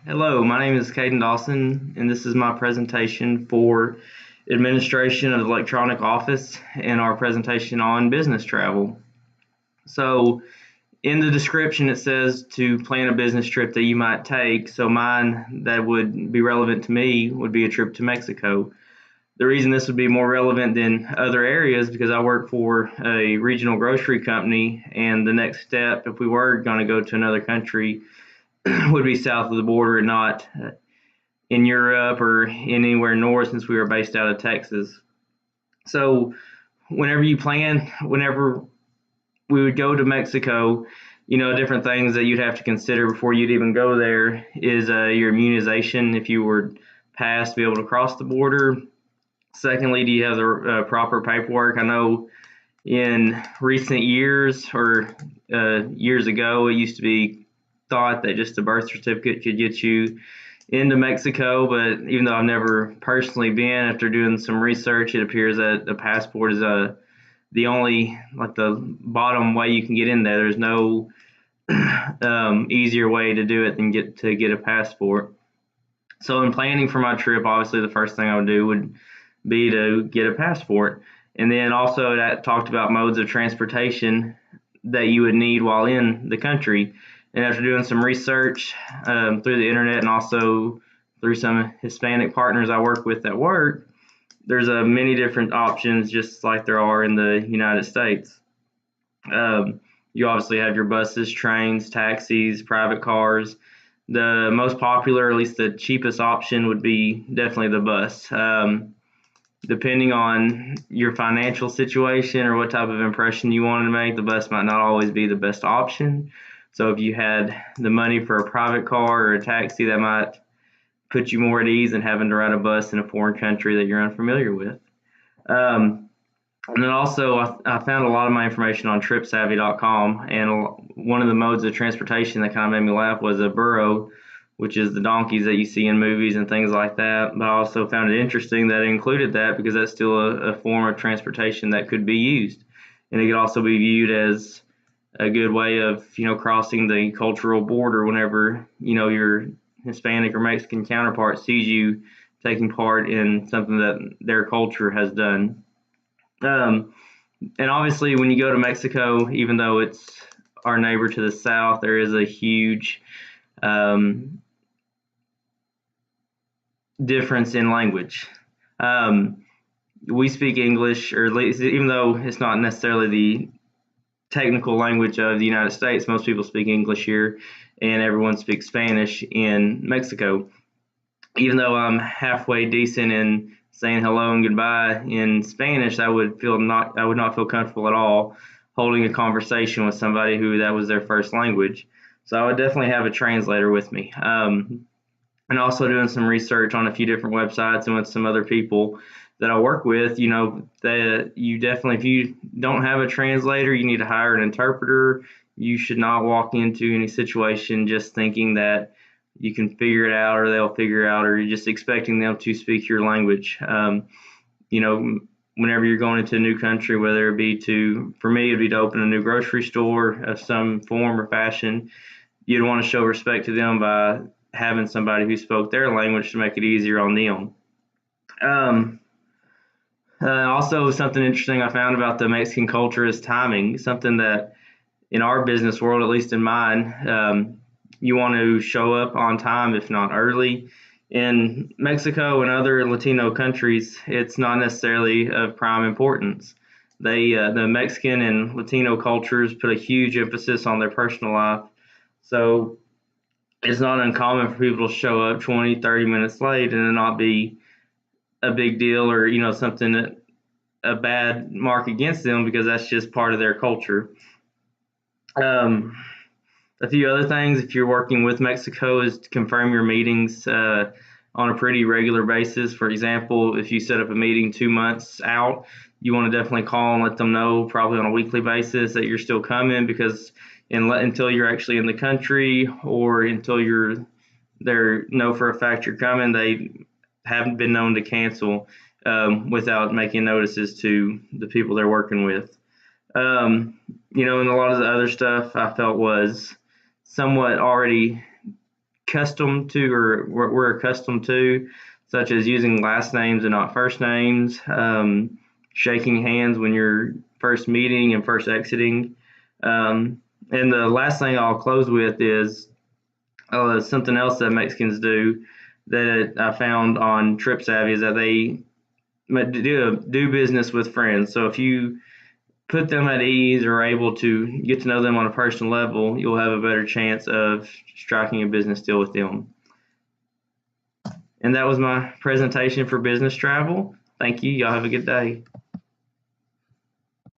Hello, my name is Caden Dawson, and this is my presentation for administration of the electronic office and our presentation on business travel. So, in the description, it says to plan a business trip that you might take. So, mine that would be relevant to me would be a trip to Mexico. The reason this would be more relevant than other areas because I work for a regional grocery company, and the next step, if we were going to go to another country, would be south of the border and not in Europe or anywhere north since we were based out of Texas. So whenever we would go to Mexico, different things that you'd have to consider before you'd even go there is your immunization if you were passed to be able to cross the border. Secondly, do you have the proper paperwork? I know in recent years or years ago, it used to be thought that just a birth certificate could get you into Mexico, but even though I've never personally been, after doing some research, it appears that a passport is the only the bottom way you can get in there. There's no easier way to do it than get a passport. So in planning for my trip, obviously the first thing I would do would be to get a passport, and then also that talked about modes of transportation that you would need while in the country. And after doing some research through the internet and also through some Hispanic partners I work with at work, there's many different options, just like there are in the United States. You obviously have your buses, trains, taxis, private cars. The most popular, or at least the cheapest option, would be definitely the bus. Depending on your financial situation or what type of impression you wanted to make, the bus might not always be the best option. So if you had the money for a private car or a taxi, that might put you more at ease than having to ride a bus in a foreign country that you're unfamiliar with. And then also, I found a lot of my information on TripSavvy.com, and one of the modes of transportation that kind of made me laugh was a burro, which is the donkeys that you see in movies and things like that. But I also found it interesting that it included that because that's still a form of transportation that could be used, and it could also be viewed as a good way of crossing the cultural border whenever your Hispanic or Mexican counterpart sees you taking part in something that their culture has done. And obviously, when you go to Mexico, even though it's our neighbor to the south, there is a huge difference in language. We speak English, or at least, even though it's not necessarily the technical language of the United States, most people speak English here, and everyone speaks Spanish in Mexico. Even though I'm halfway decent in saying hello and goodbye in Spanish, I would not feel comfortable at all holding a conversation with somebody who that was their first language. So I would definitely have a translator with me. And also doing some research on a few different websites and with some other people that I work with, that you definitely, if you don't have a translator, you need to hire an interpreter. You should not walk into any situation just thinking that you can figure it out or they'll figure it out, or you're just expecting them to speak your language. Whenever you're going into a new country, whether it be for me, it'd be to open a new grocery store of some form or fashion, you'd want to show respect to them by having somebody who spoke their language to make it easier on them. Also, something interesting I found about the Mexican culture is timing. Something that in our business world, at least in mine, you want to show up on time, if not early. In Mexico and other Latino countries, it's not necessarily of prime importance. The Mexican and Latino cultures put a huge emphasis on their personal life. So it's not uncommon for people to show up 20, 30 minutes late and it not be a big deal or, something, a bad mark against them because that's just part of their culture. A few other things, if you're working with Mexico, is to confirm your meetings on a pretty regular basis. For example, if you set up a meeting 2 months out, you want to definitely call and let them know, probably on a weekly basis, that you're still coming, because until you're actually in the country or until they know for a fact you're coming, they haven't been known to cancel without making notices to the people they're working with. And a lot of the other stuff I felt was somewhat already accustomed to, or we're accustomed to, such as using last names and not first names, shaking hands when you're first meeting and first exiting. And the last thing I'll close with is something else that Mexicans do that I found on TripSavvy is that they do business with friends. So if you put them at ease or able to get to know them on a personal level, you'll have a better chance of striking a business deal with them. And that was my presentation for business travel. Thank you. Y'all have a good day.